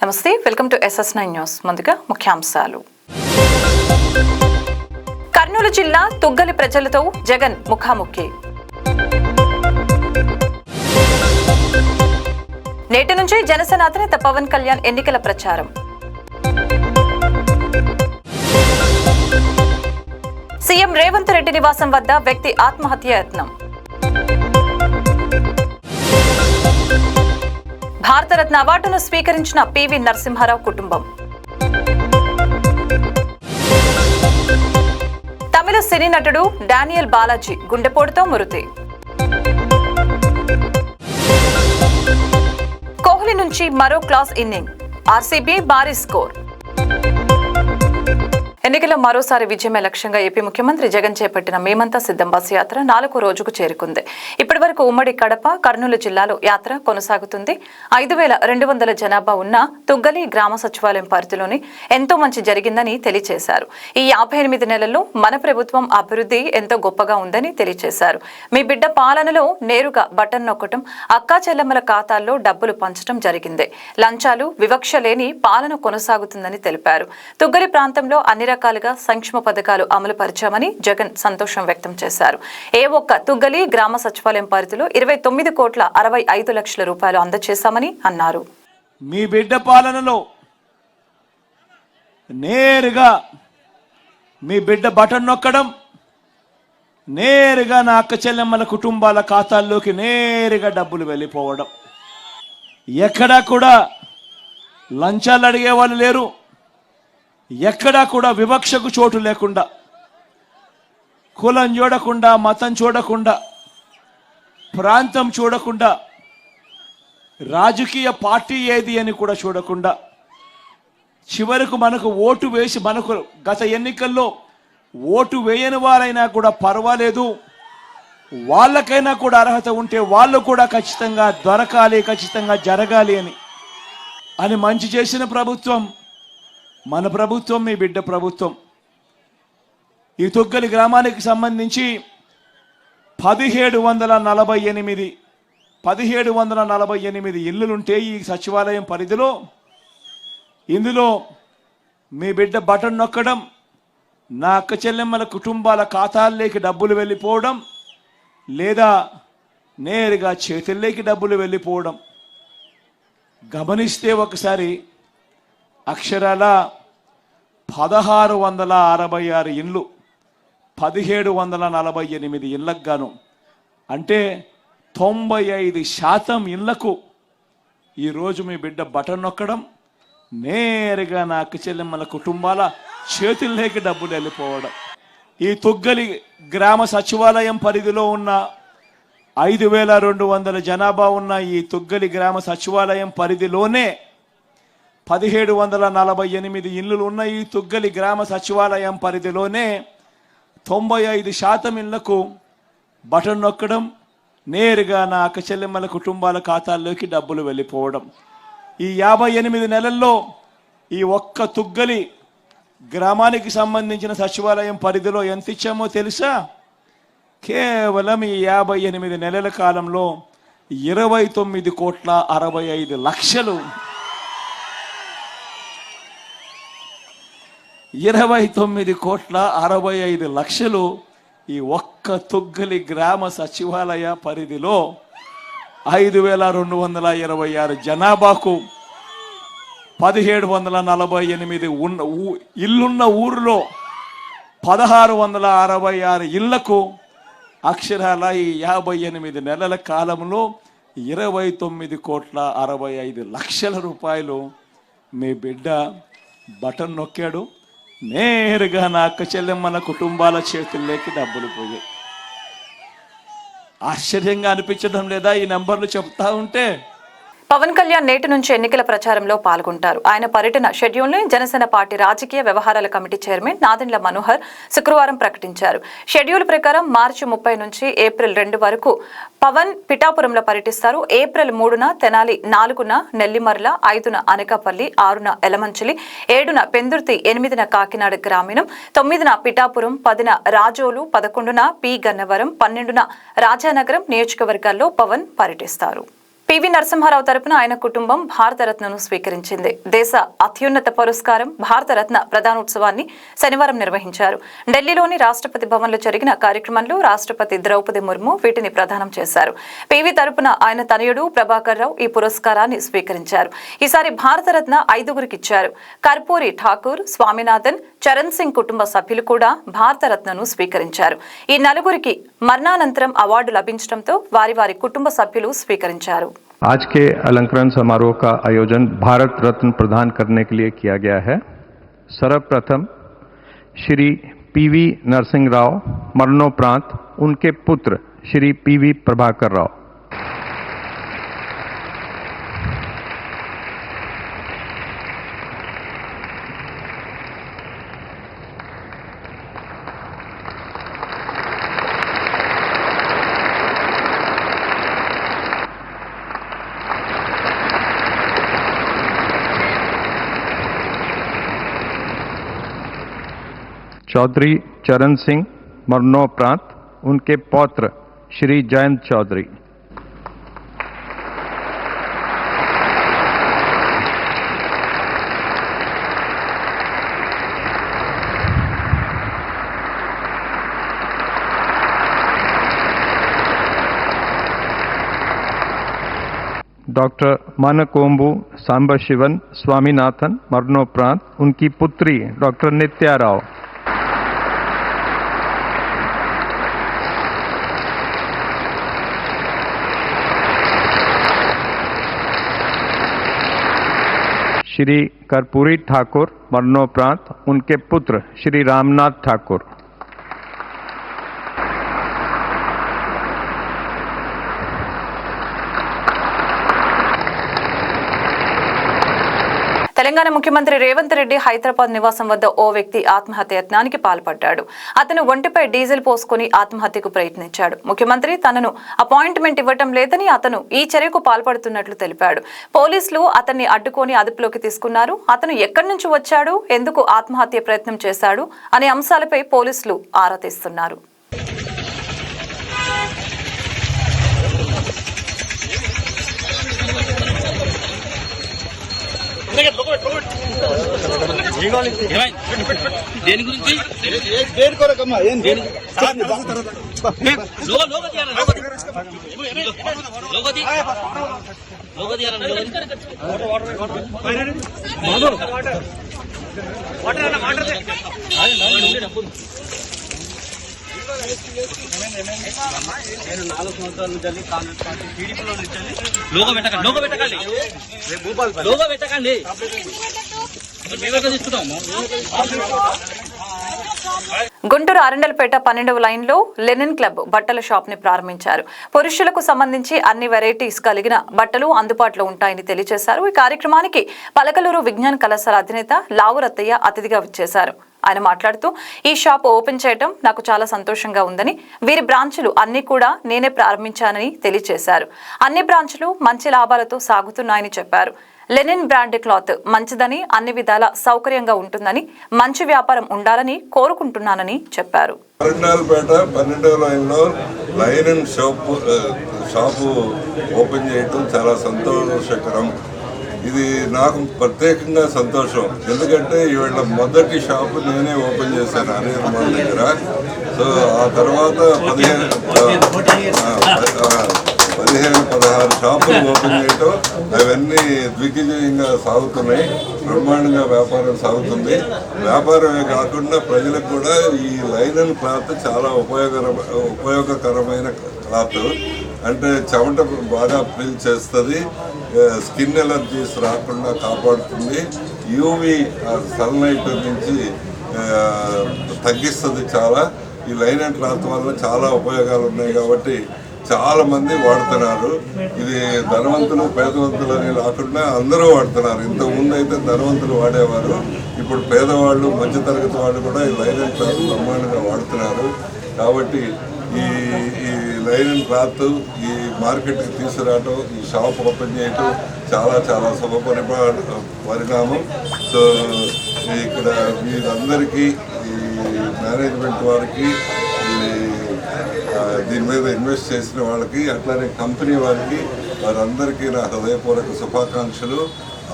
నమస్తే, welcome to SS9 news. ముందుగా ముఖ్యాంశాలు. కర్నూలు జిల్లా తుగ్గలి ప్రజలతో జగన్ ముఖాముఖి. నేటి నుంచి జనసేన అధినేత పవన్ కళ్యాణ్ ఎన్నికల ప్రచారం. సీఎం రేవంత్ రెడ్డి నివాసం వద్ద వ్యక్తి ఆత్మహత్య యత్నం. భారతరత్న అవార్డును స్వీకరించిన పివి నరసింహారావు కుటుంబం. తమిళ సినీ నటుడు డానియల్ బాలాజీ గుండెపోటుతో మృతి. కోహ్లీ నుంచి మరో క్లాస్ ఇన్నింగ్, ఆర్సీబీ భారీ స్కోర్. ఎన్నికల మరోసారి విజయమే లక్ష్యంగా ఏపీ ముఖ్యమంత్రి జగన్ చేపట్టిన మేమంతా సిద్ధం బస్సు యాత్ర 4వ రోజుకు చేరుకుంది. ఇప్పటి వరకు ఉమ్మడి కడప, కర్నూలు జిల్లాలో యాత్ర కొనసాగుతుంది. 5,200 జనాభా ఉన్న తుగ్గలి గ్రామ సచివాలయం పరిధిలోని ఎంతో మంచి జరిగిందని తెలియజేశారు. ఈ 58 నెలల్లో మన ప్రభుత్వం అభివృద్ధి ఎంతో గొప్పగా ఉందని తెలియజేశారు. మీ బిడ్డ పాలనలో నేరుగా బటన్ నొక్కటం, అక్కా చెల్లెమ్మల ఖాతాల్లో డబ్బులు పంచడం జరిగింది. లంచాలు, వివక్ష లేని పాలన కొనసాగుతుందని తెలిపారు. తుగ్గలి ప్రాంతంలో అన్ని రకాలుగా సంక్షేమ పథకాలు అమలు పరిచామని జగన్ సంతోషం వ్యక్తం చేశారు. ఏ ఒక్క తుగ్గలి గ్రామ సచివాలయం పరిధిలో 29,65,00,000 రూపాయలు అందజేశామని అన్నారు. మీ బిడ్డ పాలనలో నేరుగా మీ బిడ్డ బటన్ నొక్కడం, నేరుగా నా అక్క చెల్లెమ్మల కుటుంబాల ఖాతాల్లోకి నేరుగా డబ్బులు వెళ్ళిపోవడం. ఎక్కడా కూడా లంచాలు అడిగే వాళ్ళు లేరు. ఎక్కడా కూడా వివక్షకు చోటు లేకుండా, కులం చూడకుండా, మతం చూడకుండా, ప్రాంతం చూడకుండా, రాజకీయ పార్టీ ఏది అని కూడా చూడకుండా, చివరకు మనకు ఓటు వేసి, మనకు గత ఎన్నికల్లో ఓటు వేయని వారైనా కూడా పర్వాలేదు, వాళ్ళకైనా కూడా అర్హత ఉంటే వాళ్ళు కూడా ఖచ్చితంగా దొరకాలి, ఖచ్చితంగా జరగాలి అని మంచి చేసిన ప్రభుత్వం మన ప్రభుత్వం, మీ బిడ్డ ప్రభుత్వం. ఈ తుగ్గలి గ్రామానికి సంబంధించి 1748 ఇల్లులుంటే ఈ సచివాలయం పరిధిలో, ఇందులో మీ బిడ్డ బటన్ నొక్కడం, నా అక్క చెల్లెమ్మల కుటుంబాల ఖాతాల్లోకి డబ్బులు వెళ్ళిపోవడం, లేదా నేరుగా చేతుల్లోకి డబ్బులు వెళ్ళిపోవడం గమనిస్తే ఒకసారి అక్షరాల 1666 ఇండ్లు 1748 ఇళ్లకు గాను, అంటే 95% ఇళ్లకు ఈరోజు మీ బిడ్డ బటన్ నొక్కడం, నేరుగా నా అక్క చెల్లెమ్మల కుటుంబాల చేతుల్లోకి డబ్బులు వెళ్ళిపోవడం. ఈ తుగ్గలి గ్రామ సచివాలయం పరిధిలో ఉన్న 5,200 జనాభా ఉన్న ఈ తుగ్గలి గ్రామ సచివాలయం పరిధిలోనే 1748 ఇళ్లు ఉన్న ఈ తుగ్గలి గ్రామ సచివాలయం పరిధిలోనే 95% ఇళ్లకు బటన్ నొక్కడం, నేరుగా నా అక్క చెల్లెమ్మల కుటుంబాల ఖాతాల్లోకి డబ్బులు వెళ్ళిపోవడం. ఈ 58 నెలల్లో ఈ ఒక్క తుగ్గలి గ్రామానికి సంబంధించిన సచివాలయం పరిధిలో ఎంత ఇచ్చామో తెలుసా? కేవలం ఈ 58 నెలల కాలంలో 29,65,00,000 29,65,00,000 ఈ ఒక్క తుగ్గలి గ్రామ సచివాలయ పరిధిలో 5,226 జనాభాకు 1,748 ఇల్లున్న ఊరిలో 1,666 ఇళ్లకు అక్షరాల ఈ 58 నెలల కాలంలో 29,65,00,000 రూపాయలు మీ బిడ్డ బటన్ నొక్కాడు, నేరుగా నా అక్క చెల్లెమ్మల కుటుంబాల చేతుల్లోకి డబ్బులు పోయాయి. ఆశ్చర్యంగా అనిపించడం లేదా ఈ నంబర్లు చెప్తా ఉంటే? పవన్ కళ్యాణ్ నేటి నుంచి ఎన్నికల ప్రచారంలో పాల్గొంటారు. ఆయన పర్యటన షెడ్యూల్ని జనసేన పార్టీ రాజకీయ వ్యవహారాల కమిటీ చైర్మన్ నాదెండ్ల మనోహర్ శుక్రవారం ప్రకటించారు. షెడ్యూల్ ప్రకారం మార్చి 30 నుంచి ఏప్రిల్ 2 వరకు పవన్ పిఠాపురంలో పర్యటిస్తారు. ఏప్రిల్ 3న తెనాలి, 4న నెల్లిమర్ల, 5న అనకాపల్లి, 6న ఎలమంచిలి, 7న పెందుర్తి, 8న కాకినాడ గ్రామీణం, 9న పిఠాపురం, 10న రాజోలు, 11న పి గన్నవరం, 12న రాజానగరం నియోజకవర్గాల్లో పవన్ పర్యటిస్తారు. పివి నరసింహారావు తరపున ఆయన కుటుంబం భారతరత్నను స్వీకరించింది. దేశ అత్యున్నత పురస్కారం భారతరత్న ప్రదానోత్సవాన్ని శనివారం నిర్వహించారు. ఢిల్లీలోని రాష్ట్రపతి భవన్లో జరిగిన కార్యక్రమంలో రాష్ట్రపతి ద్రౌపది ముర్ము వీటిని ప్రదానం చేశారు. పివి తరపున ఆయన తనయుడు ప్రభాకర్ రావు ఈ పురస్కారాన్ని స్వీకరించారు. ఈసారి భారతరత్న 5గురికి ఇచ్చారు. కర్పూరి ఠాకూర్, స్వామినాథన్, చరణ్ సింగ్ కుటుంబ సభ్యులు కూడా భారతరత్నను స్వీకరించారు. ఈ 4గురికి మరణానంతరం అవార్డు లభించడంతో వారి వారి కుటుంబ సభ్యులు స్వీకరించారు. आज के अलंकरण समारोह का आयोजन भारत रत्न प्रदान करने के लिए किया गया है। सर्वप्रथम श्री पीवी नरसिंह राव मरणोपरांत उनके पुत्र श्री पीवी प्रभाकर राव। चौधरी चरण सिंह मरणोपरांत उनके पौत्र श्री जयंत चौधरी। डॉक्टर मानकोंबू सांबशिवन स्वामीनाथन मरणोपरांत उनकी पुत्री डॉक्टर नित्या राव। श्री कर्पूरी ठाकुर मरणोपरांत उनके पुत्र श्री रामनाथ ठाकुर। తెలంగాణ ముఖ్యమంత్రి రేవంత్ రెడ్డి హైదరాబాద్ నివాసం వద్ద ఓ వ్యక్తి ఆత్మహత్య యత్నానికి పాల్పడ్డాడు. అతను ఒంటిపై డీజిల్ పోసుకుని ఆత్మహత్యకు ప్రయత్నించాడు. ముఖ్యమంత్రి తనను అపాయింట్మెంట్ ఇవ్వటం లేదని అతను ఈ చర్యకు పాల్పడుతున్నట్లు తెలిపాడు. పోలీసులు అతన్ని అడ్డుకొని అదుపులోకి తీసుకున్నారు. అతను ఎక్కడి నుంచి వచ్చాడు, ఎందుకు ఆత్మహత్య ప్రయత్నం చేశాడు అనే అంశాలపై పోలీసులు ఆరా తీస్తున్నారు. దేని గురించి నేను 4 సంవత్సరాల నుంచి కాంగ్రెస్ పార్టీ టీడీపీలో నుంచి లోగో పెట్టకండి లోగో పెట్టకండి గుంటూరు అరండల్పేట 12వ లైన్లో లెనిన్ క్లబ్ బట్టల షాప్ ని ప్రారంభించారు. పురుషులకు సంబంధించి అన్ని వెరైటీస్ కలిగిన బట్టలు అందుబాటులో ఉంటాయని తెలియజేశారు. ఈ కార్యక్రమానికి పలకలూరు విజ్ఞాన కళాశాల అధినేత లావురత్తయ్య అతిథిగా వచ్చేశారు. ఆయన మాట్లాడుతూ ఈ షాప్ ఓపెన్ చేయడం నాకు చాలా సంతోషంగా ఉందని, వీరి బ్రాంచులు అన్ని కూడా నేనే ప్రారంభించానని తెలియజేశారు. అన్ని బ్రాంచులు మంచి లాభాలతో సాగుతున్నాయని చెప్పారు. లెనిన్ బ్రాండ్ క్లాత్ మంచిదని, అన్ని విధాల సౌకర్యంగా ఉంటుందని, మంచి వ్యాపారం ఉండాలని కోరుకుంటున్నానని చెప్పారు. అరండల్పేట 12వ లైన్లో లెనిన్ షాపు ఓపెన్ చేయడం చాలా సంతోషకరం. ఇది నాకు ప్రత్యేకంగా సంతోషం. ఎందుకంటే ఇవాళ మొదటి షాపు నేనే ఓపెన్ చేశాను అరేర్మాల్ దగ్గర. సో ఆ తర్వాత 15-16 షాపులు ఓపెన్ చేయటం, అవన్నీ దిగ్విజయంగా సాగుతున్నాయి. బ్రహ్మాండంగా వ్యాపారం సాగుతుంది. వ్యాపారమే కాకుండా ప్రజలకు కూడా ఈ లైనన్ క్లాత్ చాలా ఉపయోగకరమైన క్లాత్. అంటే చెమట బాగా ఫీల్ చేస్తుంది, స్కిన్ ఎలర్జీస్ రాకుండా కాపాడుతుంది, యూవి సన్లైట్ నుంచి తగ్గిస్తుంది చాలా. ఈ లైనన్ క్లాత్ వల్ల చాలా ఉపయోగాలు ఉన్నాయి కాబట్టి చాలామంది వాడుతున్నారు. ఇది ధనవంతులు పేదవంతులు అని కాకుండా అందరూ వాడుతున్నారు. ఇంతకుముందు అయితే ధనవంతులు వాడేవారు, ఇప్పుడు పేదవాళ్ళు మధ్యతరగతి వాళ్ళు కూడా ఈ లైనన్ క్లాత్ బ్రహ్మాండంగా వాడుతున్నారు. కాబట్టి ఈ లైనన్ క్లాత్ ఈ మార్కెట్కి తీసుకురావటం, ఈ షాప్ ఓపెన్ చేయటం చాలా చాలా శుభ పరిణామం. సో ఇక్కడ వీరందరికీ, ఈ మేనేజ్మెంట్ వారికి, దీని మీద ఇన్వెస్ట్ చేసిన వాళ్ళకి, అట్లానే కంపెనీ వారికి వారందరికీ నా హృదయపూర్వక శుభాకాంక్షలు,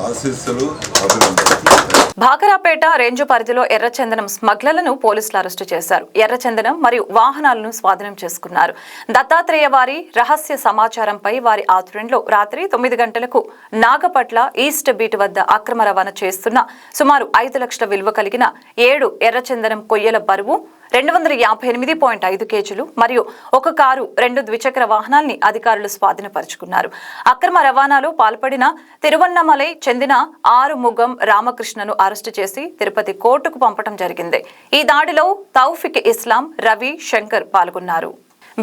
ఆశీస్సులు, అభినందనలు. భాకరాపేట రేంజు పరిధిలో ఎర్రచందనం స్మగ్లర్లను పోలీసులు అరెస్టు చేశారు. ఎర్రచందనం మరియు వాహనాలను స్వాధీనం చేసుకున్నారు. దత్తాత్రేయ వారి రహస్య సమాచారంపై వారి ఆధ్వర్యంలో రాత్రి 9 గంటలకు నాగపట్ల ఈస్ట్ బీట్ వద్ద అక్రమ రవాణా చేస్తున్న సుమారు 5 లక్షల విలువ కలిగిన 7 ఎర్రచందనం కొయ్యల బరువు 258.5 కేజీలు మరియు ఒక కారు 2 ద్విచక్ర వాహనాల్ని అధికారులు స్వాధీనపరుచుకున్నారు. అక్రమ రవాణాలో పాల్పడిన తిరువన్నమలై చెందిన ఆరుముగం రామకృష్ణను అరెస్టు చేసి తిరుపతి కోర్టుకు పంపడం జరిగింది. ఈ దాడిలో తౌఫిక్ ఇస్లాం, రవి, శంకర్ పాల్గొన్నారు.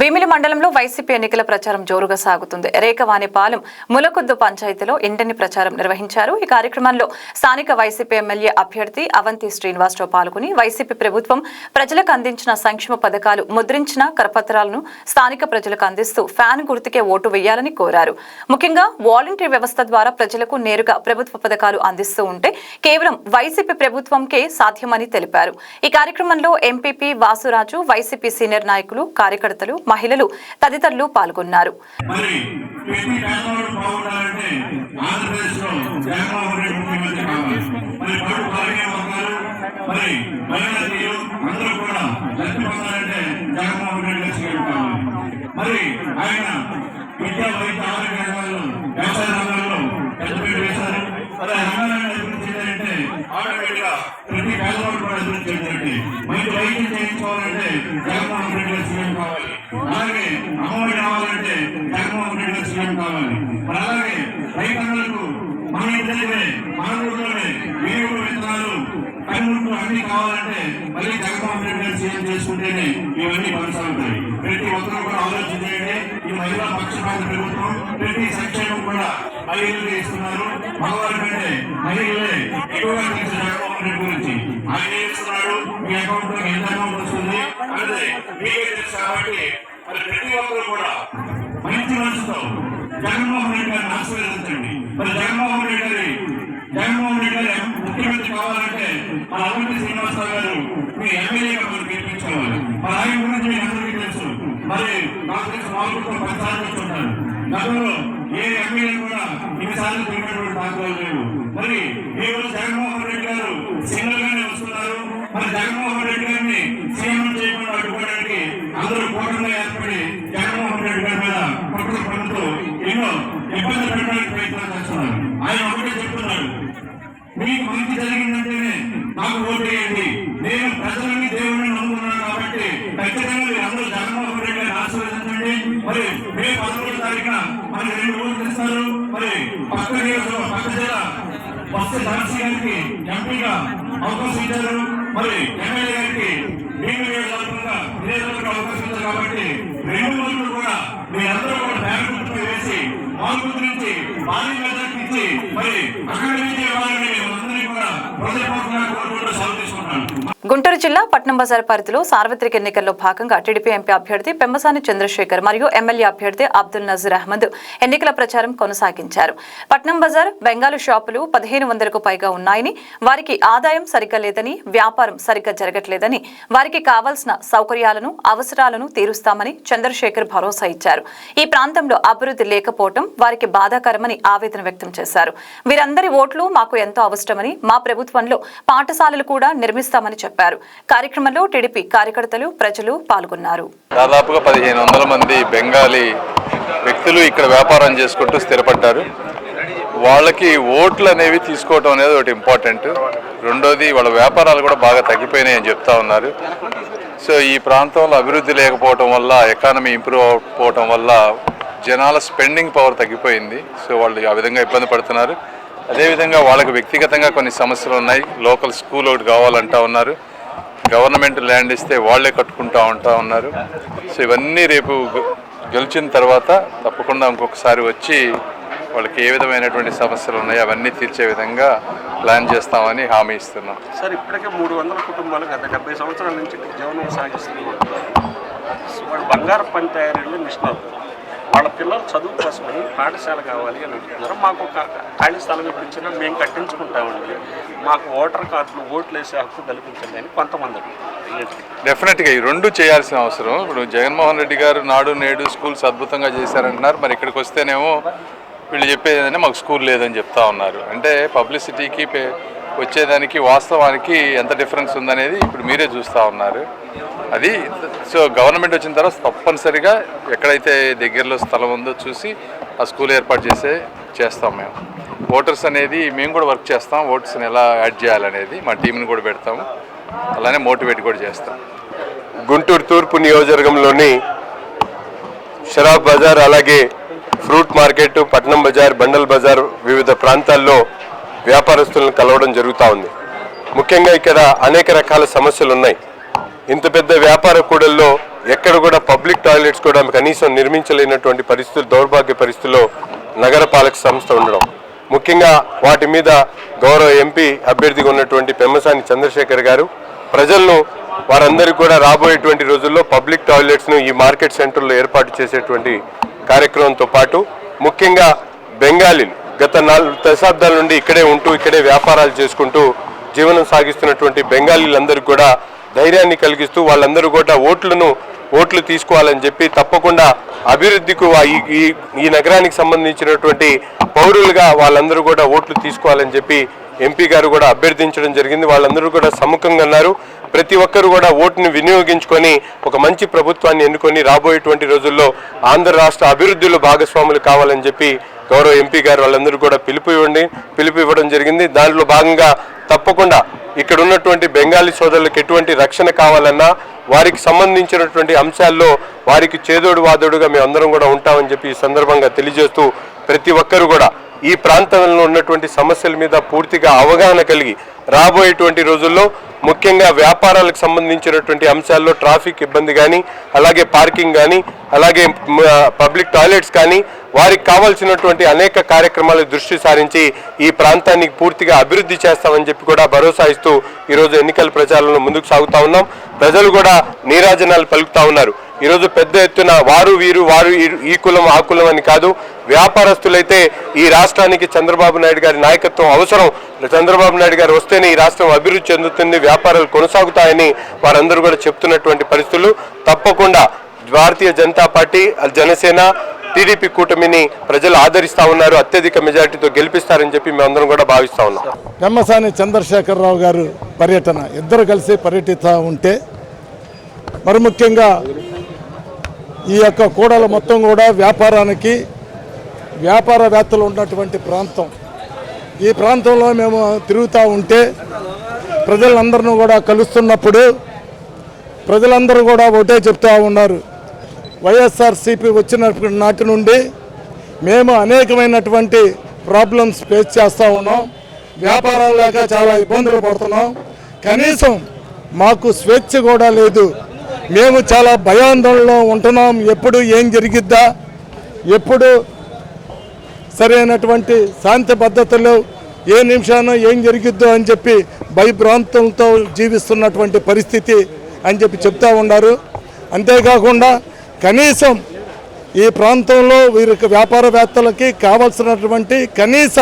భీమిలి మండలంలో వైసీపీ ఎన్నికల ప్రచారం జోరుగా సాగుతుంది. రేకవానిపాలెం ములకొద్దు పంచాయతీలో ఇంటిని ప్రచారం నిర్వహించారు. ఈ కార్యక్రమంలో స్థానిక వైసీపీ ఎమ్మెల్యే అభ్యర్థి అవంతి శ్రీనివాసరావు పాల్గొని వైసీపీ ప్రభుత్వం ప్రజలకు అందించిన సంక్షేమ పథకాలు ముద్రించిన కరపత్రాలను స్థానిక ప్రజలకు అందిస్తూ ఫ్యాన్ గుర్తుకే ఓటు వేయాలని కోరారు. ముఖ్యంగా వాలంటరీ వ్యవస్థ ద్వారా ప్రజలకు నేరుగా ప్రభుత్వ పథకాలు అందిస్తూ ఉంటే కేవలం వైసీపీ ప్రభుత్వంకే సాధ్యమని తెలిపారు. ఈ కార్యక్రమంలో ఎంపీపీ వాసురాజు, వైసీపీ సీనియర్ నాయకులు, కార్యకర్తలు, మహిళలు తదితరులు పాల్గొన్నారు. ప్రతి పేదవాడు కూడా అభివృద్ధి చెందాలంటే మంచి వైద్యం చేయించుకోవాలంటే జగన్మోహన్ రెడ్డి గారు సీఎం కావాలి. అలాగే అమ్మఒడి రావాలంటే జగన్మోహన్ రెడ్డి గారు సీఎం కావాలి. మరి అలాగే రైతన్నలకు మన ఇంటిలోనే మన ఊళ్ళోనే వేరు విత్తనాలు పనిముట్లు అన్ని కావాలంటే మళ్ళీ జగన్మోహన్ రెడ్డి గారు సీఎం చేసుకుంటేనే ఇవన్నీ కొనసాగుతాయి. ప్రతి ఒక్కరు కూడా ఆలోచించండి. ఈ మహిళా పక్షపాత ప్రభుత్వం ప్రతి సంక్షేమం కూడా మహిళలు ఇస్తున్నారు. మగవారి కంటే మహిళలే ఎక్కువగా తెలిసిన జగన్మోహన్ రెడ్డి గురించి ఆయన ఇస్తున్నాడు. మీ అకౌంట్ లో ఎంత అమౌంట్ వస్తుంది అంటే మీకే తెలుసు. కాబట్టి మరి ప్రతి ఒక్కరు కూడా మంచి మనసుతో జగన్మోహన్ రెడ్డి గారిని ఆశీర్వదించండి. మరి జగన్మోహన్ రెడ్డి గారి ముఖ్యమంత్రి కావాలంటే మన అవంతి శ్రీనివాసరావు గారు మీ ఎమ్మెల్యేగా మీరు గెలిపించుకోవాలి. మరి ఆయన గురించి మీకు అందరికీ తెలుసు. మరి నాకు తెలిసి మామూలుతో 10 సార్లు వచ్చుంటారు. గతంలో ఏ ఎమ్మెల్యే కూడా ఇన్నిసార్లు తిరిగినటువంటి దాఖలాలు లేవు. మరి ఈ రోజు జగన్మోహన్ రెడ్డి గారు సింగిల్ గానే వస్తున్నారు. మరి జగన్మోహన్ రెడ్డి గారిని సీఎం చేయకుండా అడ్డుకోవడానికి అందరూ కూటమిగా ఏర్పడి జగన్మోహన్ రెడ్డి గారి మీద కుట్ర పనులతో ఎన్నో ఇబ్బంది పెట్టడానికి ప్రయత్నం చేస్తున్నారు. ఆయన ఒకటే చెప్తున్నారు, మీకు మంచి జరిగిందంటేనే నాకు ఓటు వేయండి. నేను ప్రజలని దేవుడిని నమ్ముకున్నాను కాబట్టి ఖచ్చితంగా మీరు అందరూ జగన్మోహన్ రెడ్డి గారిని ఆశీర్వదించండి. మరి మే 11వ తారీఖున మనకి 2 ఓట్లు ఇస్తారు. మరి పక్క జిల్లా వస్తే ఝాన్సీ గారికి ఎంపీగా అవకాశం ఇచ్చారు. మరి ఎమ్మెల్యే గారికి అవకాశం ఇచ్చారు. కాబట్టి 2 ఓట్లు కూడా మీరందరూ కూడా బ్యాంకు గుర్తుపై వేసి మాకు నుంచి భారీ మెజార్టీ ఇచ్చి మరి అక్కడి నుంచి వాళ్ళని అందరినీ కూడా హృదయపూర్వకంగా కోరుకుంటూ సెలవు తీసుకుంటాను. గుంటూరు జిల్లా పట్నం బజార్ పరిధిలో సార్వత్రిక ఎన్నికల్లో భాగంగా టీడీపీ ఎంపీ అభ్యర్థి పెమ్మసాని చంద్రశేఖర్ మరియు ఎమ్మెల్యే అభ్యర్థి అబ్దుల్ నజీర్ అహ్మద్ ఎన్నికల ప్రచారం కొనసాగించారు. పట్నం బజార్ బెంగాలు షాపులు 1500కు పైగా ఉన్నాయని, వారికి ఆదాయం సరిగ్గా లేదని, వ్యాపారం సరిగ్గా జరగట్లేదని, వారికి కావాల్సిన సౌకర్యాలను, అవసరాలను తీరుస్తామని చంద్రశేఖర్ భరోసా ఇచ్చారు. ఈ ప్రాంతంలో అభివృద్ధి లేకపోవడం వారికి బాధాకరమని ఆవేదన వ్యక్తం చేశారు. వీరందరి ఓట్లు మాకు ఎంతో అవసరమని, మా ప్రభుత్వంలో పాఠశాలలు కూడా నిర్మిస్తామని చెప్పారు. కార్యక్రమంలో టీడీపీ కార్యకర్తలు, ప్రజలు పాల్గొన్నారు. దాదాపుగా 1500 మంది బెంగాలీ వ్యక్తులు ఇక్కడ వ్యాపారం చేసుకుంటూ స్థిరపడ్డారు. వాళ్ళకి ఓట్లు అనేవి తీసుకోవడం అనేది ఒకటి ఇంపార్టెంట్. రెండోది వాళ్ళ వ్యాపారాలు కూడా బాగా తగ్గిపోయినాయి అని చెప్తా ఉన్నారు. సో ఈ ప్రాంతంలో అభివృద్ధి లేకపోవడం వల్ల, ఎకానమీ ఇంప్రూవ్ అవ్వకపోవడం వల్ల జనాల స్పెండింగ్ పవర్ తగ్గిపోయింది. సో వాళ్ళు ఆ విధంగా ఇబ్బంది పడుతున్నారు. అదేవిధంగా వాళ్ళకి వ్యక్తిగతంగా కొన్ని సమస్యలు ఉన్నాయి. లోకల్ స్కూల్ ఒకటి కావాలంటా ఉన్నారు. గవర్నమెంట్ ల్యాండ్ ఇస్తే వాళ్లే కట్టుకుంటా ఉన్నారు. సో ఇవన్నీ రేపు గెలిచిన తర్వాత తప్పకుండా ఇంకొకసారి వచ్చి వాళ్ళకి ఏ విధమైనటువంటి సమస్యలు ఉన్నాయో అవన్నీ తీర్చే విధంగా ప్లాన్ చేస్తామని హామీ ఇస్తున్నాం. సార్, ఇప్పటికే 300 కుటుంబాలు గత 70 సంవత్సరాల నుంచి జీవనం సాగిస్తున్నారు. వాళ్ళు బంగారు పని తయారీలో నిష్ణాతులు. వాళ్ళ పిల్లల చదువు కోసమని పాఠశాల కావాలి అని అంటున్నారు. మాకు ఒక ఖాళీ స్థలం ఇప్పుడు ఇచ్చినా మేము కట్టించుకుంటామండి, మాకు ఓటర్ కార్డులు ఓట్లు వేసే హక్కు కల్పించండి అని కొంతమంది అడుగుతున్నారు. డెఫినెట్గా ఈ రెండు చేయాల్సిన అవసరం. ఇప్పుడు జగన్మోహన్ రెడ్డి గారు నాడు నేడు స్కూల్స్ అద్భుతంగా చేశారంటున్నారు. మరి ఇక్కడికి వస్తేనేమో వీళ్ళు చెప్పేది ఏంటంటే మాకు స్కూల్ లేదని చెప్తా ఉన్నారు. అంటే పబ్లిసిటీకి వచ్చేదానికి వాస్తవానికి ఎంత డిఫరెన్స్ ఉందనేది ఇప్పుడు మీరే చూస్తూ ఉన్నారు. అది సో గవర్నమెంట్ వచ్చిన తర్వాత తప్పనిసరిగా ఎక్కడైతే దగ్గరలో స్థలం ఉందో చూసి ఆ స్కూల్ ఏర్పాటు చేస్తాం. మేము ఓటర్స్ అనేది మేము కూడా వర్క్ చేస్తాం. ఓటర్స్ని ఎలా యాడ్ చేయాలనేది మా టీంని కూడా పెడతాము, అలానే మోటివేట్ కూడా చేస్తాం. గుంటూరు తూర్పు నియోజకవర్గంలోని షరాబ్ బజార్, అలాగే ఫ్రూట్ మార్కెట్, పట్నం బజార్, బండల్ బజార్ వివిధ ప్రాంతాల్లో వ్యాపారస్తులను కలవడం జరుగుతూ ఉంది. ముఖ్యంగా ఇక్కడ అనేక రకాల సమస్యలు ఉన్నాయి. ఇంత పెద్ద వ్యాపార కూడల్లో ఎక్కడ కూడా పబ్లిక్ టాయిలెట్స్ కూడా కనీసం నిర్మించలేనటువంటి పరిస్థితులు, దౌర్భాగ్య పరిస్థితుల్లో నగరపాలక సంస్థ ఉండడం, ముఖ్యంగా వాటి మీద గౌరవ ఎంపీ అభ్యర్థిగా ఉన్నటువంటి పెమ్మసాని చంద్రశేఖర్ గారు ప్రజలను వారందరికీ కూడా రాబోయేటువంటి రోజుల్లో పబ్లిక్ టాయిలెట్స్ను ఈ మార్కెట్ సెంటర్లో ఏర్పాటు చేసేటువంటి కార్యక్రమంతో పాటు ముఖ్యంగా బెంగాలీలు గత 4 దశాబ్దాల నుండి ఇక్కడే ఉంటూ ఇక్కడే వ్యాపారాలు చేసుకుంటూ జీవనం సాగిస్తున్నటువంటి బెంగాలీలందరికీ కూడా ధైర్యాన్ని కలిగిస్తూ వాళ్ళందరూ కూడా ఓట్లు తీసుకోవాలని చెప్పి తప్పకుండా అభివృద్ధికి ఈ నగరానికి సంబంధించినటువంటి పౌరులుగా వాళ్ళందరూ కూడా ఓట్లు తీసుకోవాలని చెప్పి ఎంపీ గారు కూడా అభ్యర్థించడం జరిగింది. వాళ్ళందరూ కూడా సముఖంగా ఉన్నారు. ప్రతి ఒక్కరు కూడా ఓటుని వినియోగించుకొని ఒక మంచి ప్రభుత్వాన్ని ఎన్నుకొని రాబోయేటువంటి రోజుల్లో ఆంధ్ర రాష్ట్ర అభివృద్ధిలో భాగస్వాములు కావాలని చెప్పి గౌరవ ఎంపీ గారు వాళ్ళందరూ కూడా పిలుపు ఇవ్వడం జరిగింది. దాంట్లో భాగంగా తప్పకుండా ఇక్కడ ఉన్నటువంటి బెంగాలీ సోదరులకు ఎటువంటి రక్షణ కావాలన్నా వారికి సంబంధించినటువంటి అంశాల్లో వారికి చేదోడు వాదోడుగా మేము అందరం కూడా ఉంటామని చెప్పి ఈ సందర్భంగా తెలియజేస్తూ ప్రతి ఒక్కరు కూడా ఈ ప్రాంతంలో ఉన్నటువంటి సమస్యల మీద పూర్తిగా అవగాహన కలిగి రాబోయేటువంటి రోజుల్లో ముఖ్యంగా వ్యాపారాలకు సంబంధించినటువంటి అంశాల్లో ట్రాఫిక్ ఇబ్బంది కానీ, అలాగే పార్కింగ్ కానీ, అలాగే పబ్లిక్ టాయిలెట్స్ కానీ వారికి కావాల్సినటువంటి అనేక కార్యక్రమాలకు దృష్టి సారించి ఈ ప్రాంతానికి పూర్తిగా అభివృద్ధి చేస్తామని చెప్పి కూడా భరోసా ఇస్తూ ఈరోజు ఎన్నికల ప్రచారంలో ముందుకు సాగుతా ఉన్నాం. ప్రజలు కూడా నీరాజనాలు పలుకుతా ఉన్నారు. ఈరోజు పెద్ద ఎత్తున వారు ఈ కులం ఆ కులం అని కాదు, వ్యాపారస్తులైతే ఈ రాష్ట్రానికి చంద్రబాబు నాయుడు గారి నాయకత్వం అవసరం, చంద్రబాబు నాయుడు గారు వస్తేనే ఈ రాష్ట్రం అభివృద్ధి చెందుతుంది, వ్యాపారాలు కొనసాగుతాయని వారందరూ కూడా చెప్తున్నటువంటి పరిస్థితులు. తప్పకుండా భారతీయ జనతా పార్టీ, జనసేన, టీడీపీ కూటమిని ప్రజలు ఆదరిస్తా ఉన్నారు. అత్యధిక మెజార్టీతో గెలిపిస్తారని చెప్పి మేమందరం కూడా భావిస్తా ఉన్నాం. పెమ్మసాని చంద్రశేఖరరావు గారు పర్యటన, ఇద్దరు కలిసి పర్యటిస్తూ ఉంటే మరి ముఖ్యంగా ఈ యొక్క కూడలు మొత్తం కూడా వ్యాపారవేత్తలు ఉన్నటువంటి ప్రాంతం. ఈ ప్రాంతంలో మేము తిరుగుతూ ఉంటే ప్రజలందరినీ కూడా కలుస్తున్నప్పుడు ప్రజలందరూ కూడా ఒకటే చెప్తూ ఉన్నారు, వైఎస్ఆర్సీపీ వచ్చిన నాటి నుండి మేము అనేకమైనటువంటి ప్రాబ్లమ్స్ ఫేస్ చేస్తూ ఉన్నాం, వ్యాపారాలు లేక చాలా ఇబ్బందులు పడుతున్నాం, కనీసం మాకు స్వేచ్ఛ కూడా లేదు, మేము చాలా భయాందోళనలో ఉంటున్నాం, ఎప్పుడు ఏం జరిగిద్దా, ఎప్పుడు సరైనటువంటి శాంతి భద్రతలు ఏ నిమిషాన ఏం జరిగిద్దో అని చెప్పి భయభ్రాంతులతో జీవిస్తున్నటువంటి పరిస్థితి అని చెప్పి చెప్తూ ఉన్నారు. అంతేకాకుండా కనీసం ఈ ప్రాంతంలో వీరికి వ్యాపారవేత్తలకి కావాల్సినటువంటి కనీస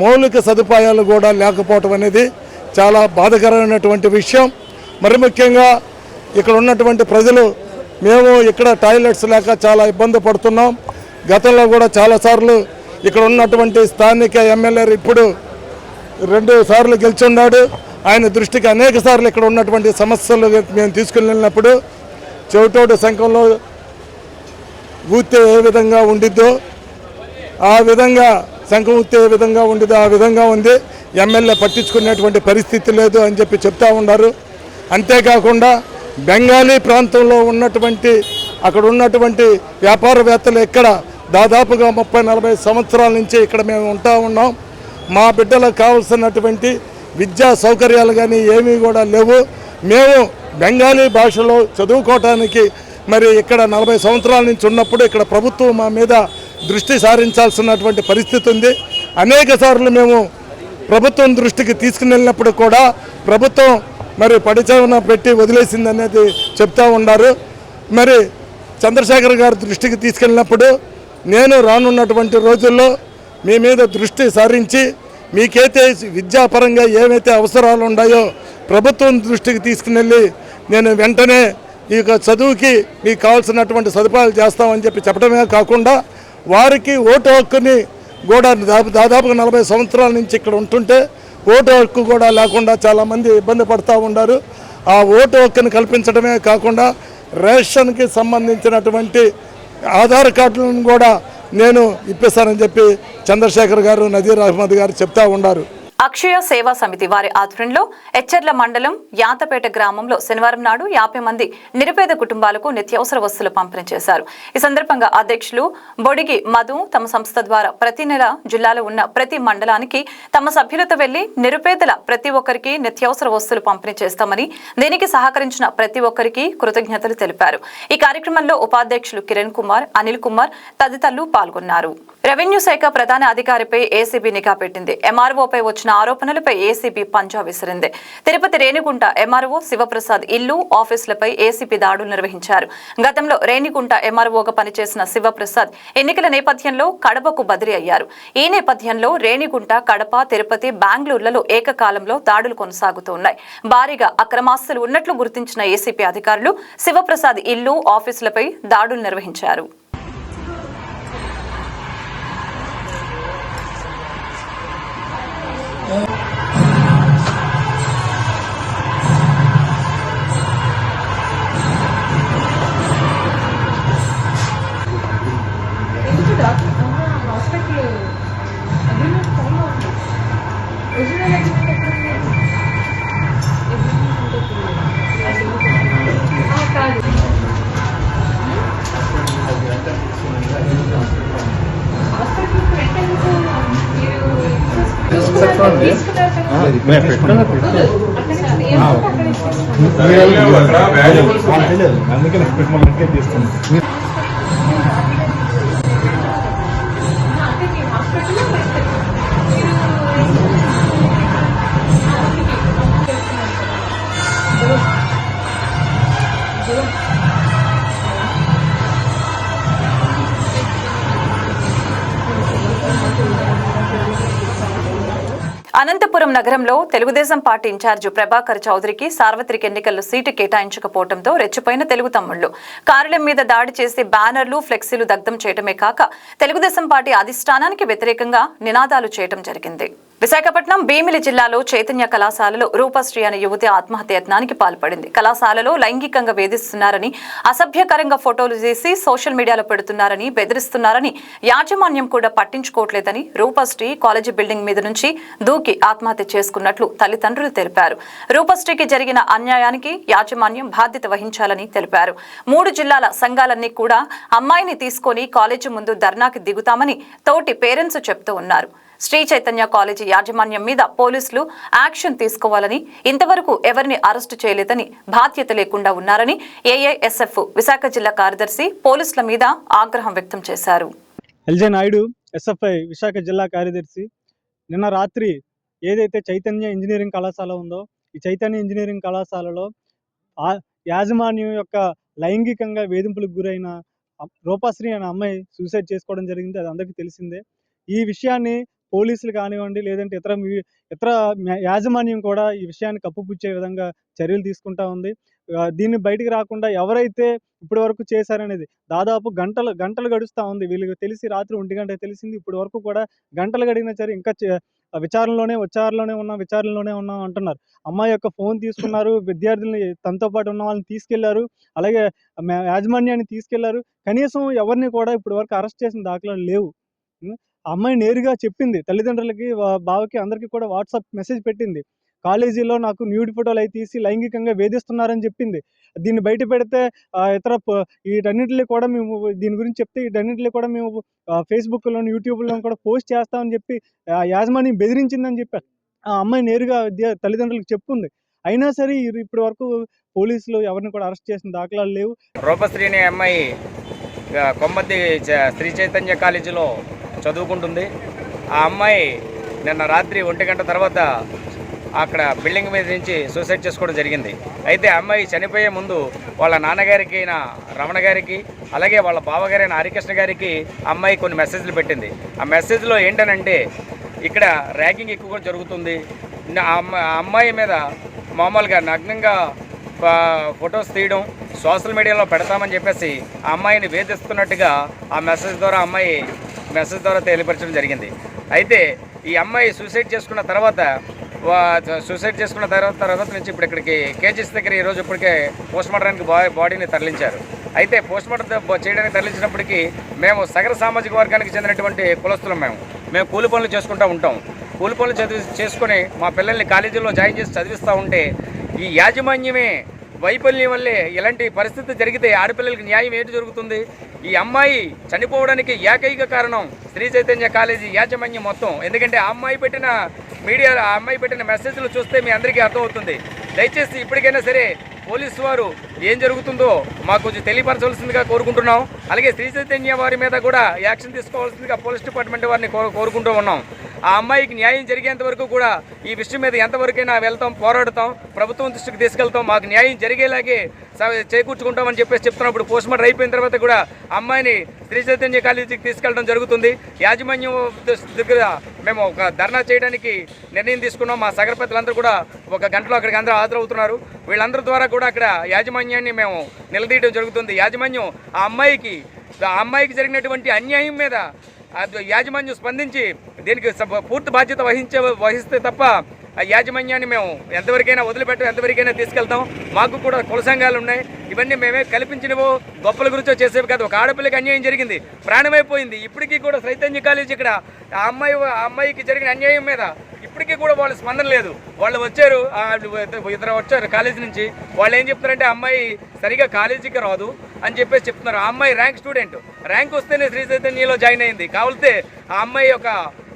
మౌలిక సదుపాయాలు కూడా లేకపోవటం అనేది చాలా బాధాకరమైనటువంటి విషయం. మరి ముఖ్యంగా ఇక్కడ ఉన్నటువంటి ప్రజలు మేము ఇక్కడ టాయిలెట్స్ లేక చాలా ఇబ్బంది పడుతున్నాం. గతంలో కూడా చాలాసార్లు ఇక్కడ ఉన్నటువంటి స్థానిక ఎమ్మెల్యే ఇప్పుడు 2 సార్లు గెలిచున్నాడు. ఆయన దృష్టికి అనేక సార్లు ఇక్కడ ఉన్నటువంటి సమస్యలు మేము తీసుకెళ్ళినప్పుడు చెవిటోడు సంఘంలో ఊతే ఏ విధంగా ఉండిద్దో ఆ విధంగా శంఖం ఊతే ఏ విధంగా ఉండిద్దో ఆ విధంగా ఉంది, ఎమ్మెల్యే పట్టించుకునేటువంటి పరిస్థితి లేదు అని చెప్పి చెప్తా ఉన్నారు. అంతేకాకుండా బెంగాలీ ప్రాంతంలో ఉన్నటువంటి అక్కడ ఉన్నటువంటి వ్యాపారవేత్తలు ఇక్కడ దాదాపుగా 30-40 సంవత్సరాల నుంచి ఇక్కడ మేము ఉంటా ఉన్నాం. మా బిడ్డలకు కావాల్సినటువంటి విద్యా సౌకర్యాలు కానీ ఏమీ కూడా లేవు. మేము బెంగాలీ భాషలో చదువుకోవటానికి మరి ఇక్కడ 40 సంవత్సరాల నుంచి ఉన్నప్పుడు ఇక్కడ ప్రభుత్వం మా మీద దృష్టి సారించాల్సినటువంటి పరిస్థితి ఉంది. అనేక సార్లు మేము ప్రభుత్వం దృష్టికి తీసుకుని వెళ్ళినప్పుడు కూడా ప్రభుత్వం మరి పడిచవన పెట్టి వదిలేసింది అనేది చెప్తా ఉన్నారు. మరి చంద్రశేఖర్ గారి దృష్టికి తీసుకెళ్ళినప్పుడు నేను రానున్నటువంటి రోజుల్లో మీ మీద దృష్టి సారించి మీకైతే విద్యాపరంగా ఏవైతే అవసరాలు ఉన్నాయో ప్రభుత్వం దృష్టికి తీసుకుని నేను వెంటనే ఈ చదువుకి మీకు కావాల్సినటువంటి సదుపాయాలు చేస్తామని చెప్పడమే కాకుండా వారికి ఓటు హక్కుని కూడా దాదాపుగా 40 సంవత్సరాల నుంచి ఇక్కడ ఉంటుంటే ఓటు హక్కు కూడా లేకుండా చాలామంది ఇబ్బంది పడుతూ ఉన్నారు. ఆ ఓటు హక్కుని కల్పించడమే కాకుండా రేషన్కి సంబంధించినటువంటి ఆధార్ కార్డులను కూడా నేను ఇప్పిస్తానని చెప్పి చంద్రశేఖర్ గారు, నజీర్ అహ్మద్ గారు చెప్తా ఉన్నారు. అక్షయ సేవా సమితి వారి ఆధ్వర్యంలో ఎచ్చెర్ల మండలం యాతపేట గ్రామంలో శనివారం నాడు 50 మంది నిరుపేద కుటుంబాలకు నిత్యావసర వస్తువులు పంపిణీ చేశారు. ఈ సందర్భంగా అధ్యక్షులు బొడిగి మధు తమ సంస్థ ద్వారా ప్రతి నెల జిల్లాలో ఉన్న ప్రతి మండలానికి తమ సభ్యులతో వెళ్లి నిరుపేదల ప్రతి ఒక్కరికి నిత్యావసర వస్తువులు పంపిణీ చేస్తామని, దీనికి సహకరించిన ప్రతి ఒక్కరికి కృతజ్ఞతలు తెలిపారు. ఈ కార్యక్రమంలో ఉపాధ్యక్షులు కిరణ్ కుమార్, అనిల్ కుమార్ తదితరులు పాల్గొన్నారు. రెవెన్యూ శాఖ ప్రధాన అధికారిపై ఏసీబీ నిఘా పెట్టింది. ఎంఆర్ఓపై వచ్చిన ఆరోపణలపై ఏసీబీ పంజా విసిరింది. తిరుపతి రేణిగుంట ఎంఆర్ఓ శివప్రసాద్ ఇల్లు, ఆఫీసులపై ఏసీబీ దాడులు నిర్వహించారు. గతంలో రేణిగుంట ఎంఆర్ఓగా పనిచేసిన శివప్రసాద్ ఎన్నికల నేపథ్యంలో కడపకు బదిలీ అయ్యారు. ఈ నేపథ్యంలో రేణిగుంట, కడప, తిరుపతి, బెంగళూరులలో ఏకకాలంలో దాడులు కొనసాగుతున్నాయి. భారీగా అక్రమాస్తులు ఉన్నట్లు గుర్తించిన ఏసీబీ అధికారులు శివప్రసాద్ ఇల్లు, ఆఫీసులపై దాడులు నిర్వహించారు. అనంతపురం నగరంలో తెలుగుదేశం పార్టీ ఇన్ఛార్జి ప్రభాకర్ చౌదరికి సార్వత్రిక ఎన్నికల్లో సీటు కేటాయించకపోవడంతో రెచ్చిపోయిన తెలుగు తమ్ముళ్లు కార్యాలయం మీద దాడి చేసి బ్యానర్లు, ఫ్లెక్సీలు దగ్ధం చేయడమే కాక తెలుగుదేశం పార్టీ అధిష్టానానికి వ్యతిరేకంగా నినాదాలు చేయడం జరిగింది. విశాఖపట్నం భీమిలి జిల్లాలో చైతన్య కళాశాలలో రూపశ్రీ అనే యువతి ఆత్మహత్య యత్నానికి పాల్పడింది. కళాశాలలో లైంగికంగా వేధిస్తున్నారని, అసభ్యకరంగా ఫోటోలు చేసి సోషల్ మీడియాలో పెడుతున్నారని, బెదిరిస్తున్నారని, యాజమాన్యం కూడా పట్టించుకోవట్లేదని రూపశ్రీ కాలేజీ బిల్డింగ్ మీద నుంచి దూకి ఆత్మహత్య చేసుకున్నట్లు తల్లిదండ్రులు తెలిపారు. రూపశ్రీకి జరిగిన అన్యాయానికి యాజమాన్యం బాధ్యత వహించాలని తెలిపారు. 3 జిల్లాల సంఘాలన్నీ కూడా అమ్మాయిని తీసుకొని కాలేజీ ముందు ధర్నాకి దిగుతామని తోటి పేరెంట్స్ చెప్తూ ఉన్నారు. శ్రీ చైతన్య కాలేజీ యాజమాన్యం మీద పోలీసులు యాక్షన్ తీసుకోవాలని, ఇంతవరకు ఎవరిని అరెస్టు చేయలేదని, బాధ్యత లేకుండా ఉన్నారని ఏఐఎస్ఎఫ్ విశాఖ జిల్లా కార్యదర్శి పోలీసుల మీద ఆగ్రహం వ్యక్తం చేశారు. ఎల్జే నాయుడు, ఎస్ఎఫ్ఐ విశాఖ జిల్లా కార్యదర్శి. నిన్న రాత్రి ఏదైతే చైతన్య ఇంజనీరింగ్ కళాశాల ఉందో, ఈ చైతన్య ఇంజనీరింగ్ కళాశాలలో యాజమాన్యం యొక్క లైంగికంగా వేధింపులకు గురైన రూపశ్రీ అనే అమ్మాయి సూసైడ్ చేసుకోవడం జరిగింది. అది అందరికీ తెలిసిందే. ఈ విషయాన్ని పోలీసులు కానివ్వండి, లేదంటే ఇతర యాజమాన్యం కూడా ఈ విషయాన్ని కప్పుపుచ్చే విధంగా చర్యలు తీసుకుంటా ఉంది. దీన్ని బయటికి రాకుండా ఎవరైతే ఇప్పటి వరకు చేశారనేది దాదాపు గంటలు గడుస్తూ ఉంది. వీళ్ళకి తెలిసి రాత్రి 1 గంట తెలిసింది. ఇప్పటి వరకు కూడా గంటలు గడిగినా సరే ఇంకా విచారణలోనే ఉన్నాం అంటున్నారు. అమ్మాయి యొక్క ఫోన్ తీసుకున్నారు, విద్యార్థుల్ని తనతో పాటు ఉన్న వాళ్ళని తీసుకెళ్లారు, అలాగే యాజమాన్యాన్ని తీసుకెళ్లారు. కనీసం ఎవరిని కూడా ఇప్పటి వరకు అరెస్ట్ చేసిన దాఖలాలు లేవు. అమ్మాయి నేరుగా చెప్పింది తల్లిదండ్రులకి, బావకి, అందరికీ కూడా వాట్సాప్ మెసేజ్ పెట్టింది. కాలేజీలో నాకు న్యూడ్ ఫోటోలు అవి తీసి లైంగికంగా వేధిస్తున్నారని చెప్పింది. దీన్ని బయట పెడితే వీటన్నిటిని కూడా మేము దీని గురించి చెప్తే వీటన్నిటిని కూడా మేము ఫేస్బుక్లోను, యూట్యూబ్లో కూడా పోస్ట్ చేస్తామని చెప్పి యాజమాన్యం బెదిరించిందని చెప్పి ఆ అమ్మాయి నేరుగా తల్లిదండ్రులకు చెప్పుకుంది. అయినా సరే ఇప్పటి వరకు పోలీసులు ఎవరిని కూడా అరెస్ట్ చేసిన దాఖలాలు లేవు. రూపశ్రీ అనే అమ్మాయి కొమ్మద్ది శ్రీ చైతన్య కాలేజీలో చదువుకుంటుంది. ఆ అమ్మాయి నిన్న రాత్రి 1 గంట తర్వాత అక్కడ బిల్డింగ్ మీద నుంచి సూసైడ్ చేసుకోవడం జరిగింది. అయితే అమ్మాయి చనిపోయే ముందు వాళ్ళ నాన్నగారికి అయిన రమణ గారికి అలాగే వాళ్ళ బావగారైన హరికృష్ణ గారికి అమ్మాయి కొన్ని మెసేజ్లు పెట్టింది. ఆ మెసేజ్లో ఏంటనంటే ఇక్కడ ర్యాగింగ్ ఎక్కువగా జరుగుతుంది, అమ్మాయి మీద మామూలుగా నగ్నంగా ఫొటోస్ తీయడం సోషల్ మీడియాలో పెడతామని చెప్పేసి ఆ అమ్మాయిని వేధిస్తున్నట్టుగా ఆ మెసేజ్ ద్వారా తెలియపరచడం జరిగింది. అయితే ఈ అమ్మాయి సూసైడ్ చేసుకున్న తర్వాత నుంచి ఇప్పుడు ఇక్కడికి కేజీఎస్ దగ్గర ఈరోజు ఇప్పటికే పోస్ట్మార్టానికి బాడీని తరలించారు. అయితే పోస్ట్మార్టం చేయడానికి తరలించినప్పటికీ మేము సగర సామాజిక వర్గానికి చెందినటువంటి కులస్తులం. మేము కూలి పనులు చేసుకుంటూ ఉంటాం. కూలి పనులు చేసుకొని మా పిల్లల్ని కాలేజీల్లో జాయిన్ చేసి చదివిస్తూ ఉంటే ఈ యాజమాన్యమే వైఫల్యం వల్లే ఇలాంటి పరిస్థితి జరిగితే ఆడపిల్లలకి న్యాయం ఏంటి జరుగుతుంది? ఈ అమ్మాయి చనిపోవడానికి ఏకైక కారణం శ్రీ చైతన్య కాలేజీ యాజమాన్యం మొత్తం. ఎందుకంటే ఆ అమ్మాయి పెట్టిన మెసేజ్లు చూస్తే మీ అందరికీ అర్థమవుతుంది. దయచేసి ఇప్పటికైనా సరే పోలీసు వారు ఏం జరుగుతుందో మాకు కొంచెం తెలియపరచవలసిందిగా కోరుకుంటున్నాం. అలాగే శ్రీ చైతన్య వారి మీద కూడా యాక్షన్ తీసుకోవాల్సిందిగా పోలీస్ డిపార్ట్మెంట్ వారిని కోరుకుంటూ ఉన్నాం. ఆ అమ్మాయికి న్యాయం జరిగేంత వరకు కూడా ఈ విషయం మీద ఎంతవరకైనా వెళ్తాం, పోరాడతాం, ప్రభుత్వం దృష్టికి తీసుకెళ్తాం, మాకు న్యాయం జరిగేలాగే చేకూర్చుకుంటామని చెప్తున్నప్పుడు పోస్ట్మార్టం అయిపోయిన తర్వాత కూడా అమ్మాయిని శ్రీ చైతన్య కాలేజీకి తీసుకెళ్ళడం జరుగుతుంది. యాజమాన్యం దగ్గర మేము ఒక ధర్నా చేయడానికి నిర్ణయం తీసుకున్నాం. మా సగరపతులందరూ కూడా ఒక గంటలో అక్కడికి అందరూ హాజరవుతున్నారు. వీళ్ళందరి ద్వారా కూడా అక్కడ యాజమాన్యాన్ని మేము నిలదీయడం జరుగుతుంది. యాజమాన్యం ఆ అమ్మాయికి జరిగినటువంటి అన్యాయం మీద యాజమాన్యం స్పందించి దీనికి పూర్తి బాధ్యత వహిస్తే తప్ప ఆ యాజమాన్యాన్ని మేము ఎంతవరకైనా వదిలిపెట్టాం, ఎంతవరకైనా తీసుకెళ్తాం. మాకు కూడా కుల సంఘాలు ఉన్నాయి. ఇవన్నీ మేమే కల్పించినవో గొప్పల గురించో చేసేవి కాదు. ఒక ఆడపిల్లకి అన్యాయం జరిగింది, ప్రాణమైపోయింది. ఇప్పటికీ కూడా చైతన్య కాలేజీ ఇక్కడ ఆ అమ్మాయికి జరిగిన అన్యాయం మీద ఇప్పటికీ కూడా వాళ్ళు స్పందన లేదు. వాళ్ళు వచ్చారు, ఇద్దరు వచ్చారు కాలేజీ నుంచి. వాళ్ళు ఏం చెప్తారంటే అమ్మాయి సరిగా కాలేజీకి రాదు అని చెప్పేసి చెప్తున్నారు. ఆ అమ్మాయి ర్యాంక్ స్టూడెంట్, ర్యాంక్ వస్తేనే శ్రీ చైతన్యలో జాయిన్ అయింది. కావాలితే ఆ అమ్మాయి యొక్క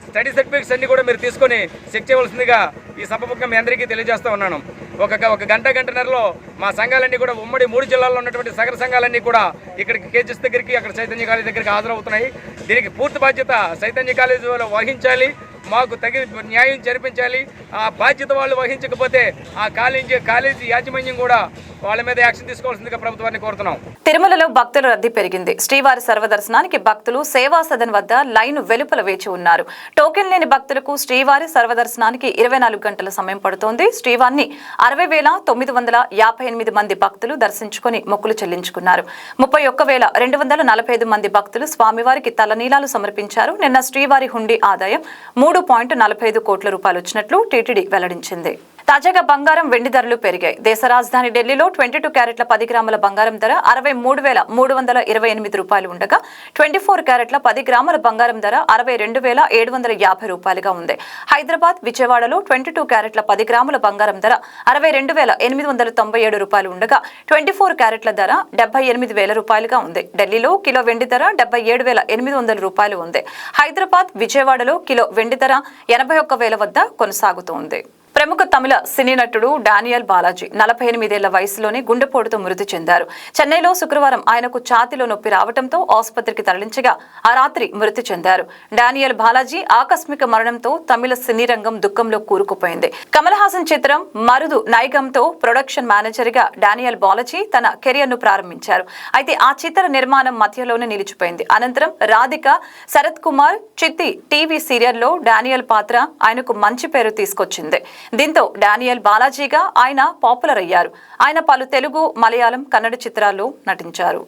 స్టడీ సర్టిఫికేట్స్ అన్ని కూడా మీరు తీసుకొని చెక్ చేయవలసిందిగా ఈ సభముఖంగా మీ అందరికీ తెలియజేస్తూ ఉన్నాను. ఒక గంటన్నరలో మా సంఘాలన్నీ కూడా ఉమ్మడి 3 జిల్లాల్లో ఉన్నటువంటి సగర సంఘాలన్నీ కూడా ఇక్కడికి కేజీఎస్ దగ్గరికి, అక్కడ చైతన్య కాలేజీ దగ్గరికి హాజరవుతున్నాయి. దీనికి పూర్తి బాధ్యత చైతన్య కాలేజీ వాళ్ళు వహించాలి. మాకు తగిన న్యాయం జరిపించాలి. ఆ బాధ్యత వాళ్ళు వహించకపోతే ఆ కాలేజీ యాజమాన్యం కూడా వాళ్ళ మీద యాక్షన్ తీసుకోవాల్సిందిగా ప్రభుత్వాన్ని కోరుతున్నాం. తిరుమలలో భక్తుల రద్దీ పెరిగింది. శ్రీవారి సర్వదర్శనానికి భక్తులు సేవా సదన్ వద్ద లైన్ వెలుపల వేచి ఉన్నారు. టోకెన్ లేని భక్తులకు శ్రీవారి సర్వదర్శనానికి 24 గంటల సమయం పడుతోంది. శ్రీవారిని 60,958 మంది భక్తులు దర్శించుకుని మొక్కులు చెల్లించుకున్నారు. 31,245 మంది భక్తులు స్వామివారికి తలనీలాలు సమర్పించారు. నిన్న శ్రీవారి హుండీ ఆదాయం 3.45 కోట్ల రూపాయలు వచ్చినట్లు టీటీడీ వెల్లడించింది. తాజాగా బంగారం, వెండి ధరలు పెరిగాయి. దేశ రాజధాని ఢిల్లీలో 22 క్యారెట్ల 10 గ్రాముల బంగారం ధర 63,328 రూపాయలు ఉండగా 24 క్యారెట్ల 10 గ్రాముల బంగారం ధర 62,750 రూపాయలుగా ఉంది. హైదరాబాద్, విజయవాడలో 22 క్యారెట్ల 10 గ్రాముల బంగారం ధర 62,897 రూపాయలు ఉండగా 24 క్యారెట్ల ధర 78,000 రూపాయలుగా ఉంది. ఢిల్లీలో కిలో వెండి ధర 77,800 రూపాయలు ఉంది. హైదరాబాద్, విజయవాడలో కిలో వెండి ధర 81,000 వద్ద కొనసాగుతోంది. ప్రముఖ తమిళ సినీ నటుడు డానియల్ బాలాజీ 48 ఏళ్ల వయసులోనే గుండెపోటుతో మృతి చెందారు. చెన్నైలో శుక్రవారం ఆయనకు ఛాతీలో నొప్పి రావడంతో ఆసుపత్రికి తరలించగా ఆ రాత్రి మృతి చెందారు. డానియల్ బాలాజీ ఆకస్మిక మరణంతో తమిళ సినీ రంగం దుఃఖంలో కూరుకుపోయింది. కమల్ హాసన్ చిత్రం మరుదు నైగంతో ప్రొడక్షన్ మేనేజర్ గా డానియల్ బాలాజీ తన కెరియర్ ను ప్రారంభించారు. అయితే ఆ చిత్ర నిర్మాణం మధ్యలోనే నిలిచిపోయింది. అనంతరం రాధిక, శరత్ కుమార్ చిత్తి టీవీ సీరియల్లో డానియల్ పాత్ర ఆయనకు మంచి పేరు తీసుకొచ్చింది. దీంతో డానియల్ బాలాజీగా ఆయన పాపులర్ అయ్యారు. ఆయన పలు తెలుగు, మలయాళం, కన్నడ చిత్రాల్లో నటించారు.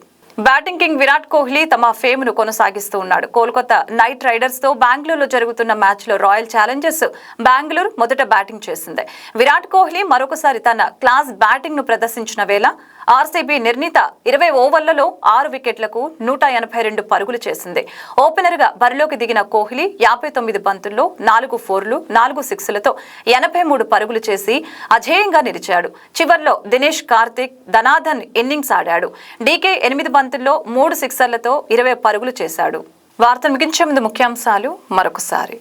బ్యాటింగ్ కింగ్ విరాట్ కోహ్లీ తమ ఫేమ్ ను కొనసాగిస్తూ ఉన్నాడు. కోల్కతా నైట్ రైడర్స్ తో బెంగళూరులో జరుగుతున్న మ్యాచ్ లో రాయల్ ఛాలెంజర్స్ బెంగళూరు మొదట బ్యాటింగ్ చేసింది. విరాట్ కోహ్లీ మరొకసారి తన క్లాస్ బ్యాటింగ్ ను ప్రదర్శించిన వేళ ఆర్సీబీ నిర్ణీత 20 ఓవర్లలో 6 వికెట్లకు 182 పరుగులు చేసింది. ఓపెనర్ గా బరిలోకి దిగిన కోహ్లీ 59 బంతుల్లో 4 ఫోర్లు, 4 సిక్స్లతో 83 పరుగులు చేసి అజేయంగా నిలిచాడు. చివర్లో దినేష్ కార్తిక్, ధనాధన్ ఇన్నింగ్స్ ఆడాడు. డీకే 8 బంతుల్లో 3 సిక్సర్లతో 20 పరుగులు చేశాడు. వార్తలు ముగించే ముందు ముఖ్యాంశాలు మరొకసారి.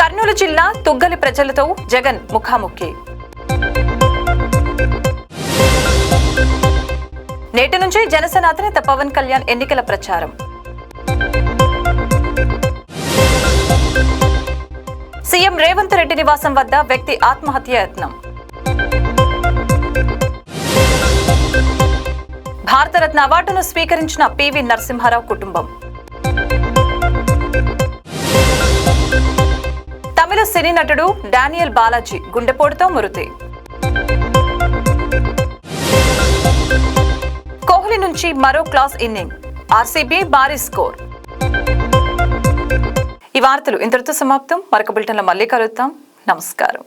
కర్నూలు జిల్లా తుగ్గలి ప్రజలతో జగన్ ముఖాముఖి. నేటి నుంచి జనసేన అధినేత పవన్ కళ్యాణ్ ఎన్నికల ప్రచారం. సీఎం రేవంత్ రెడ్డి నివాసం వద్ద వ్యక్తి ఆత్మహత్య యత్నం. భారతరత్న అవార్డును స్వీకరించిన పివి నరసింహారావు కుటుంబం. తమిళ సినీ నటుడు డానియల్ బాలాజీ గుండెపోటుతో మృతి. కోహ్లీ నుంచి మరో క్లాస్ ఇన్నింగ్, ఆర్సీబీ భారీ స్కోర్. ఈ వార్తలు ఇంతటితో సమాప్తం. మరొక బులెటిన్లో మళ్ళీ కలుద్దాం. నమస్కారం.